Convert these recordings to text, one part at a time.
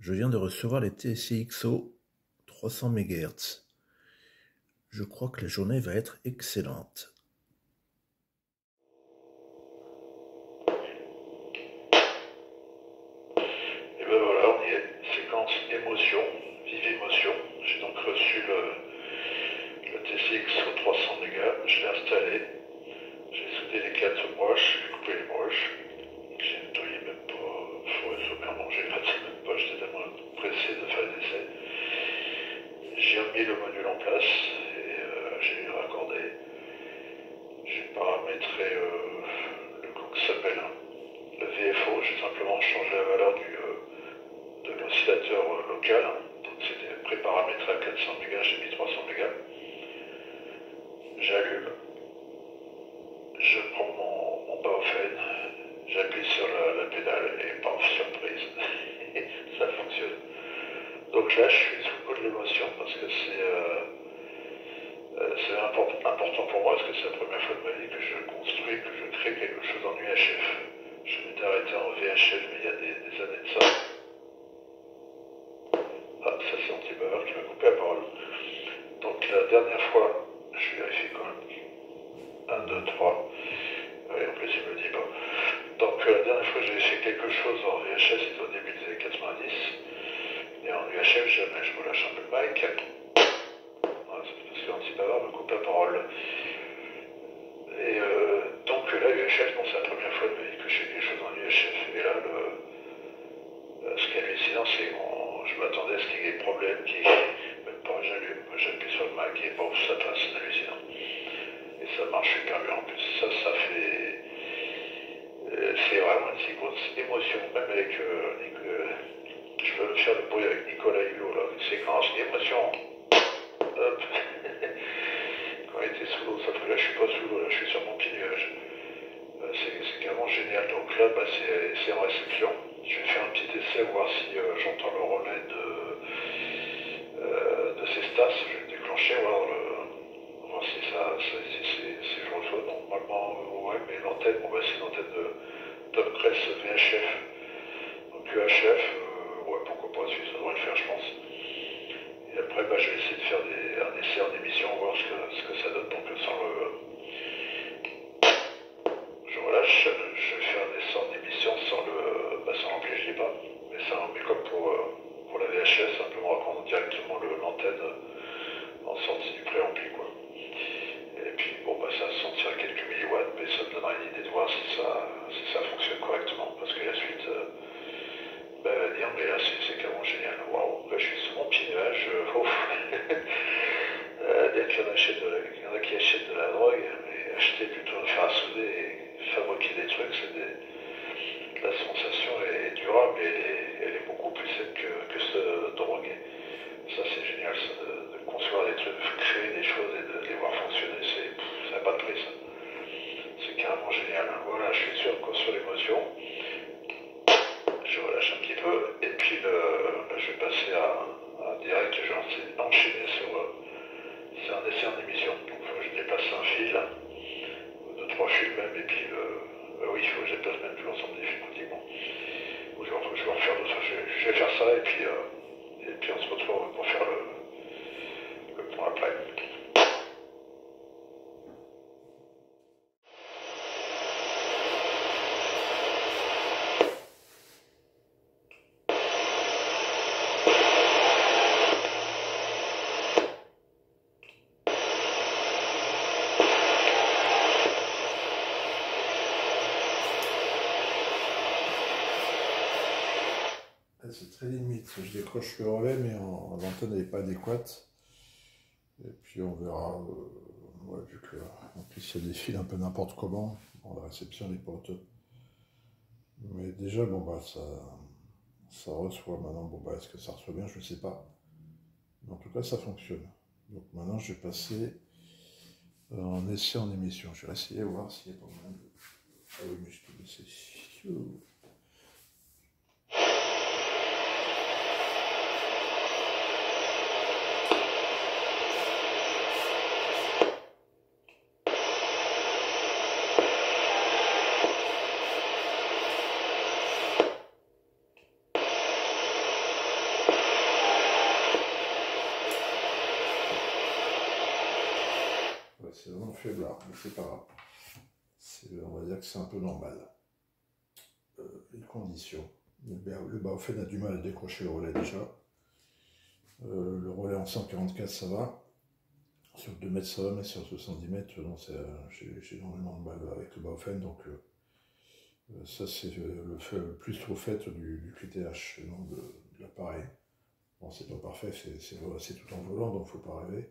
Je viens de recevoir les TCXO 300 MHz. Je crois que la journée va être excellente. Et ben voilà, on y est. Séquence émotion, vive émotion. J'ai donc reçu le TCXO 300 mégas, je l'ai installé. J'ai soudé les 4 broches, j'ai coupé les broches. J'ai nettoyé même pas, sommairement, j'ai gratté même pas, j'étais tellement pressé de faire les essais. J'ai remis le module en place et j'ai raccordé. J'ai paramétré comment ça s'appelle, le VFO, j'ai simplement changé la valeur de l'oscillateur local. Donc c'était préparamétré à 400 mégas, j'ai mis 300 mégas. J'allume, je prends mon baophène, j'appuie sur la pédale et paf, surprise, ça fonctionne. Donc là je suis sous le coup de l'émotion parce que c'est important pour moi parce que c'est la première fois de ma vie que je construis, que je crée quelque chose en UHF. Je m'étais arrêté en VHF mais il y a des années de ça. Ah, ça c'est Anti-Bauer qui m'a coupé la parole. Donc la dernière fois, je vérifie quand même. 1, 2, 3. Oui, en plus il me le dit pas. Donc la dernière fois que j'avais fait quelque chose en VHS, c'était au début des années 90. Et en UHF, jamais je relâche un peu le mic. Voilà, c'est parce qu'Anti-Bauer me coupe la parole. Et donc là, UHF, bon, c'est la première fois de ma vie que je fais quelque chose en UHF. Et là, ce qui est hallucinant, c'est que je m'attendais à ce qu'il y ait des problèmes, même pas j'allume, j'appuie sur le Mac et bon, ça passe, c'est hallucinant. Et ça marche super bien en plus. Ça fait. C'est vraiment une si grosse émotion, même avec. Je peux faire le bruit avec Nicolas Hulot, là, une séquence, émotion. Hop. Quand il était sous l'eau, sauf que là je suis pas sous l'eau, là je suis sur mon petit nuage. C'est carrément génial. Donc là, c'est en réception. Je vais faire un petit essai, voir si j'entends le relais de ces stats. Je vais le déclencher, voir si si je reçois. Normalement, ouais, mais l'antenne, bon, c'est une antenne de Topcrest VHF. Donc UHF, ouais, pourquoi pas, ça devrait le faire, je pense. Et après, je vais essayer de faire un essai en émission, voir ce que ça donne. Donc sans je relâche, je vais faire un essai en émission sans l'ampli, je dis pas, mais comme pour la VHS, simplement en directement l'antenne en sortie du préampli, quoi. Et puis bon, ça se sent à quelques milliwatts, mais ça me donnera une idée de voir si ça fonctionne correctement, parce que la suite va dire, mais là c'est carrément génial. Waouh, là je suis sous mon petit nuage. Dès qu'il y en a qui achètent de la drogue, mais acheter plutôt un fer à souder et fabriquer des trucs, la sensation est durable et elle est beaucoup plus saine que se droguer. Ça c'est génial, ça, de construire des trucs, de créer des choses et de les voir fonctionner, ça n'a pas de prix ça. C'est carrément génial. Voilà, je suis sûr qu'on sur l'émotion. Je relâche un petit peu et puis je vais passer à direct, je vais enchaîner sur c'est un essai en émission, donc il faut que je déplace un fil, 2-3 fils même, et puis oui, il faut que je déplace même tout l'ensemble des fils pratiquement. Ou je vais refaire d'autres, je vais faire ça et puis on se retrouve pour faire le point après. C'est très limite. Je décroche le relais, mais l'antenne n'est pas adéquate. Et puis on verra. Ouais, vu que en plus il y a des fils un peu n'importe comment. Bon, la réception n'est pas au top. Mais déjà, bon ça reçoit. Maintenant, bon est-ce que ça reçoit bien? Je ne sais pas. Mais en tout cas, ça fonctionne. Donc maintenant, je vais passer en essai en émission. Je vais essayer de voir s'il y a pas mal de. Ah oui, mais je te laisse ici. c'est vraiment faiblard, mais c'est pas grave. On va dire que c'est un peu normal. Les conditions. Le Baofeng a du mal à décrocher le relais déjà. Le relais en 144 ça va. Sur 2 mètres ça va, mais sur 70 mètres, non, j'ai énormément de mal avec le Baofeng, donc ça c'est le plus au fait du QTH, et non de l'appareil. Bon, c'est pas parfait, c'est tout en volant, donc faut pas rêver.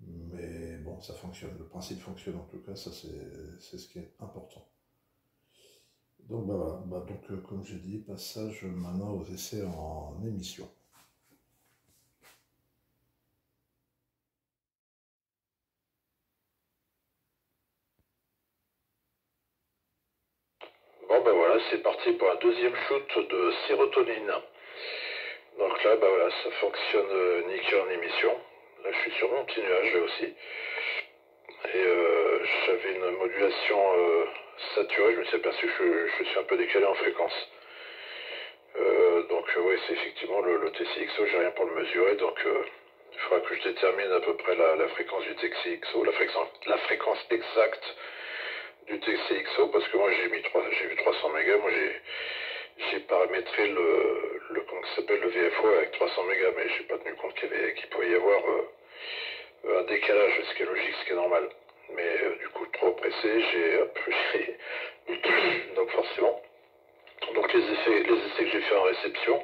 Mais bon, ça fonctionne, le principe fonctionne en tout cas, ça c'est ce qui est important. Donc bah voilà, donc comme j'ai dit, passage maintenant aux essais en émission. Bon ben voilà, c'est parti pour un deuxième shoot de sérotonine. Donc là, bah voilà, ça fonctionne nickel en émission. Là, je suis sur mon petit nuage, là aussi. Et j'avais une modulation saturée, je me suis aperçu que je suis un peu décalé en fréquence. Donc oui, c'est effectivement le TCXO, j'ai rien pour le mesurer, donc il faudra que je détermine à peu près la fréquence du TCXO, la fréquence exacte du TCXO, parce que moi j'ai vu 300 mégas, moi j'ai paramétré comment ça s'appelle, le VFO avec 300 mégas, mais j'ai pas tenu compte qu'il pouvait y avoir un décalage, ce qui est logique, ce qui est normal. Mais du coup, trop pressé, donc forcément. Donc les essais que j'ai fait en réception,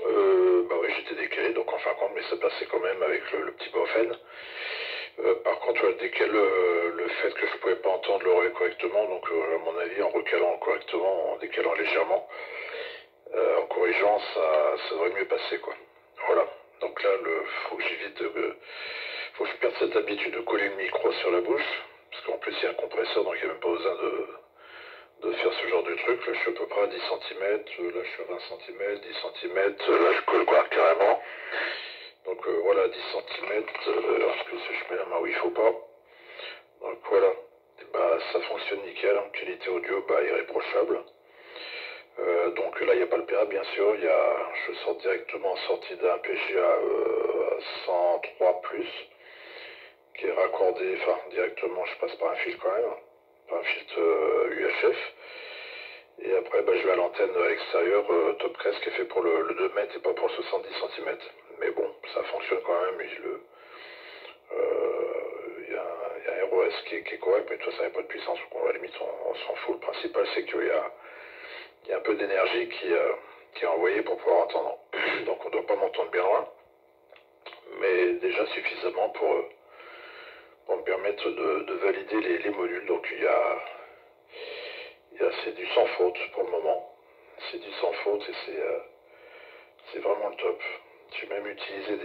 bah oui, j'étais décalé, donc en fin de compte, mais ça passait quand même avec le petit Baofeng. Par contre, le fait que je pouvais pas entendre le relais correctement, donc à mon avis, en recalant correctement, en décalant légèrement, en corrigeant, ça devrait mieux passer, quoi. Voilà. Donc là, faut que j'évite faut que je perde cette habitude de coller le micro sur la bouche, parce qu'en plus il y a un compresseur, donc il n'y a même pas besoin de faire ce genre de truc. Là, je suis à peu près à 10 cm, là, je suis à 20 cm, 10 cm, là, je colle quoi, carrément. Donc voilà, 10 cm, parce que je mets la main où il faut pas. Donc voilà, et bah, ça fonctionne nickel, en qualité audio, bah, irréprochable. Donc là, il n'y a pas le PA, bien sûr, je sors directement en sortie d'un PGA 103+, qui est raccordé, enfin directement, je passe par un fil quand même, par un filtre UHF. Et après, bah, je vais à l'antenne extérieure top 13 qui est fait pour le 2 mètres et pas pour le 70 cm. Mais bon, ça fonctionne quand même. Il y a un ROS qui est correct, mais de toute façon, il n'y a pas de puissance. Donc, à la limite, on s'en fout. Le principal, c'est qu'il y a un peu d'énergie qui est envoyée pour pouvoir entendre. Donc, on ne doit pas m'entendre bien loin. Mais déjà suffisamment pour me permettre de valider les modules. Donc, c'est du sans faute pour le moment. C'est du sans faute et c'est vraiment le top. J'ai même utilisé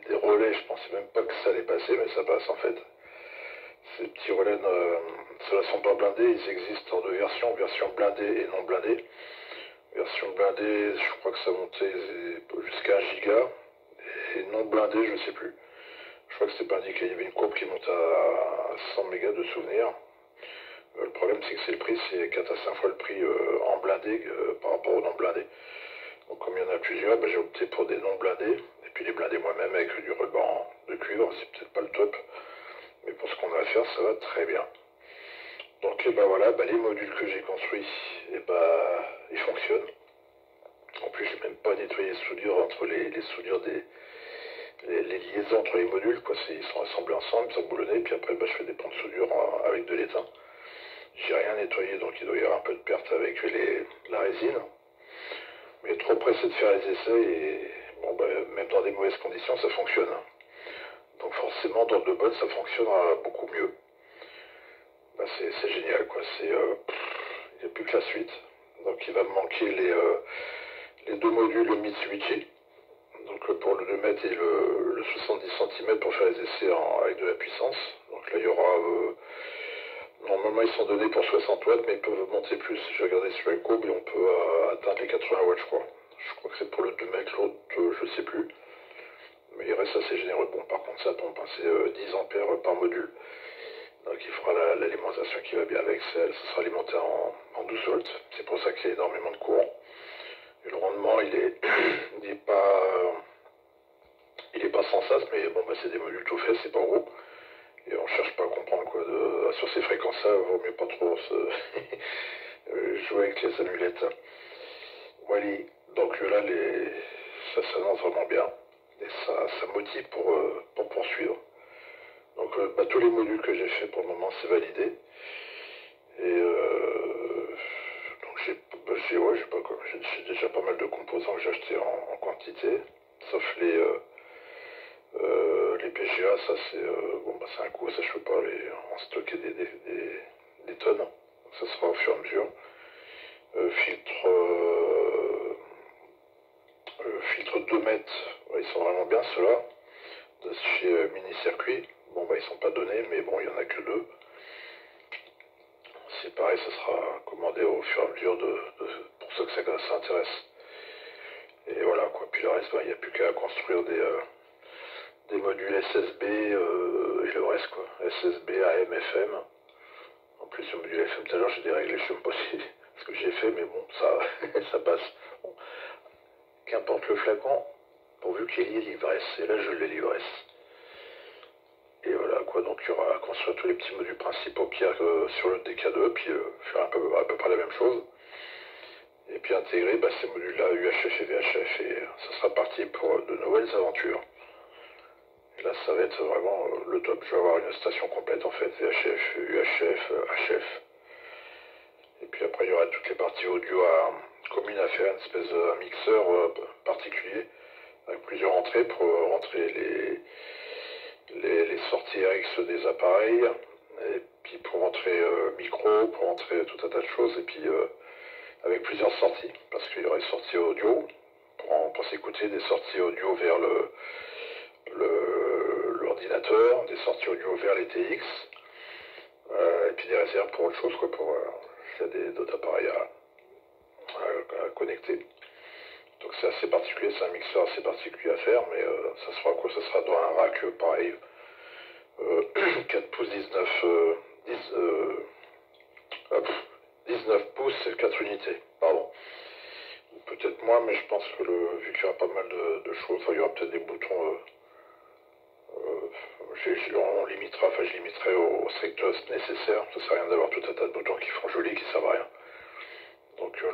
des relais, je pensais même pas que ça allait passer, mais ça passe en fait. Ces petits relais, ceux-là sont pas blindés, ils existent en deux versions, version blindée et non blindée. Version blindée, je crois que ça montait jusqu'à 1 giga, et non blindé, je sais plus. Je crois que c'était pas indiqué, il y avait une courbe qui monte à 100 mégas de souvenirs. Le problème, c'est que c'est le prix, c'est 4 à 5 fois le prix en blindé par rapport aux non blindés. Donc comme il y en a plusieurs, bah, j'ai opté pour des non blindés. Et puis les blindés moi-même avec du ruban de cuivre, c'est peut-être pas le top. Mais pour ce qu'on a à faire, ça va très bien. Donc et bah voilà, bah, les modules que j'ai construits, et bah, ils fonctionnent. En plus, j'ai même pas nettoyé les soudures entre les soudures les liaisons entre les modules, quoi. Ils sont assemblés ensemble, ils sont boulonnés, puis après bah, je fais des ponts de soudure avec de l'étain. J'ai rien nettoyé, donc il doit y avoir un peu de perte avec la résine. Mais trop pressé de faire les essais et bon, bah, même dans des mauvaises conditions, ça fonctionne. Donc forcément, dans de bonnes, ça fonctionnera beaucoup mieux. Bah, c'est génial, quoi. Il n'y a plus que la suite. Donc il va me manquer les deux modules Mitsubishi. Donc pour le 2 mètres et le 70 cm pour faire les essais avec de la puissance. Donc là, il y aura... normalement, ils sont donnés pour 60 watts, mais ils peuvent monter plus. J'ai regardé sur la courbe et on peut atteindre les 80 watts, je crois. Je crois que c'est pour le 2 mètres, l'autre, je sais plus. Mais il reste assez généreux. Bon, par contre, ça pompe, hein, c'est 10 ampères par module. Donc il fera l'alimentation qui va bien avec. Ça sera alimenté en 12 volts. C'est pour ça qu'il y a énormément de courant. Et le rendement, il est pas sans sas, mais bon, bah, c'est des modules tout faits, c'est pas gros. sur ces fréquences-là, vaut mieux pas trop jouer avec les amulettes. Voilà, donc là, ça s'annonce vraiment bien. Et ça motive pour poursuivre. Donc tous les modules que j'ai fait pour le moment, c'est validé. Et donc j'ai déjà pas mal de composants que j'ai achetés en quantité, sauf les PGA, ça c'est c'est un coût, ça je peux pas en stocker des tonnes, donc ça sera au fur et à mesure. Filtre 2 mètres, ouais, ils sont vraiment bien ceux-là, de chez Mini Circuit. Bon ils sont pas donnés, mais bon il y en a que 2. C'est pareil, ça sera commandé au fur et à mesure pour ceux que ça intéresse. Et voilà quoi, puis le reste, il n'y a plus qu'à construire des modules SSB et le reste quoi. SSB, AM, FM. En plus le module FM, tout à l'heure j'ai déréglé, je sais pas ce que j'ai fait, mais bon, ça, ça passe. Bon. Qu'importe le flacon, pourvu qu'il y ait l'ivresse, et là je l'ai l'ivresse. Et voilà quoi, donc il y aura à construire tous les petits modules principaux qu'il y a sur le DK2, puis faire à peu près la même chose. Et puis intégrer ces modules-là, UHF et VHF, et ça sera parti pour de nouvelles aventures. Et là ça va être vraiment le top, je vais avoir une station complète en fait, VHF, UHF, HF. Et puis après il y aura toutes les parties audio communes à faire, une espèce de mixeur particulier, avec plusieurs entrées pour rentrer les sorties RX des appareils, et puis pour rentrer micro, pour rentrer tout un tas de choses, et puis avec plusieurs sorties, parce qu'il y aura des sorties audio pour s'écouter, des sorties audio vers l'ordinateur, des sorties audio vers les TX, et puis des réserves pour autre chose, quoi, pour s'il y a d'autres appareils à connecter. Donc c'est assez particulier, c'est un mixeur assez particulier à faire, mais ça sera quoi? Ça sera dans un rack pareil, 4 pouces 19 pouces 4 unités, pardon. Peut-être moins, mais je pense que vu qu'il y aura pas mal de choses, il y aura peut-être des boutons, on limitera, je limiterai au strict nécessaire, ça sert à rien d'avoir tout un tas de boutons qui font joli, qui servent à rien. Donc là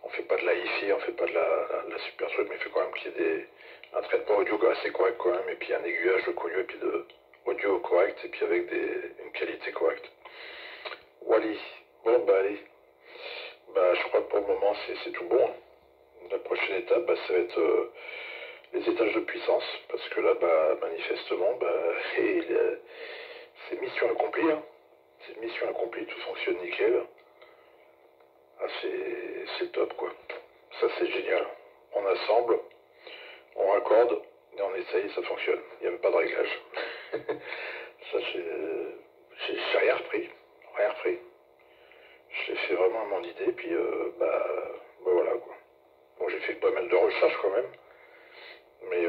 on fait pas de la hi-fi, on fait pas de la super truc, mais il fait quand même qu'il y ait un traitement audio assez correct quand même, et puis un aiguillage de connu, et puis de audio correct, et puis avec une qualité correcte. Wally, bon allez, je crois que pour le moment c'est tout bon. La prochaine étape, ça va être les étages de puissance, parce que là, manifestement, c'est mission accomplie, hein. C'est mission accomplie, tout fonctionne nickel. C'est le top quoi. Ça c'est génial. On assemble, on raccorde et on essaye, ça fonctionne. Il n'y a même pas de réglage. Ça j'ai rien repris. Rien repris. Je l'ai fait vraiment à mon idée, puis voilà quoi. Bon j'ai fait pas mal de recherches quand même. Mais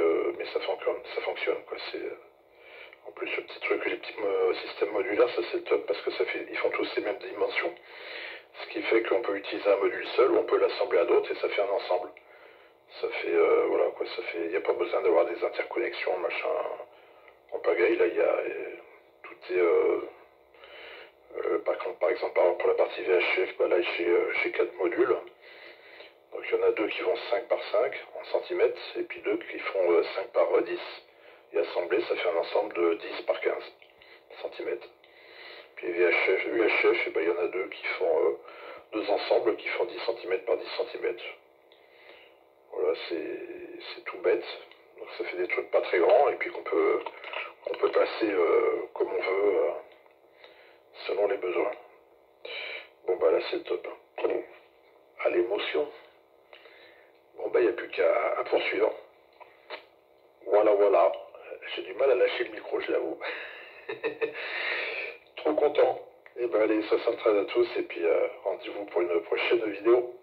ça fonctionne quoi. En plus le petit truc, les petits systèmes modulaires, ça c'est le top parce que ils font tous les mêmes dimensions. Ce qui fait qu'on peut utiliser un module seul ou on peut l'assembler à d'autres et ça fait un ensemble. Ça fait, voilà quoi, il n'y a pas besoin d'avoir des interconnexions, machin, en pagaille, là, tout est, par exemple, pour la partie VHF, là, j'ai 4 modules. Donc il y en a 2 qui font 5 par 5 en centimètres et puis 2 qui font 5 par 10. Et assemblé, ça fait un ensemble de 10 par 15 centimètres. Puis VHF, UHF, il y en a 2 qui font 2 ensembles qui font 10 cm par 10 cm. Voilà, c'est tout bête. Donc ça fait des trucs pas très grands et puis qu'on peut passer comme on veut selon les besoins. Bon là c'est le top. À l'émotion. Bon il n'y a plus qu'à poursuivre. Voilà. J'ai du mal à lâcher le micro, je l'avoue. Trop content. Et allez, 73 à tous et puis rendez-vous pour une prochaine vidéo.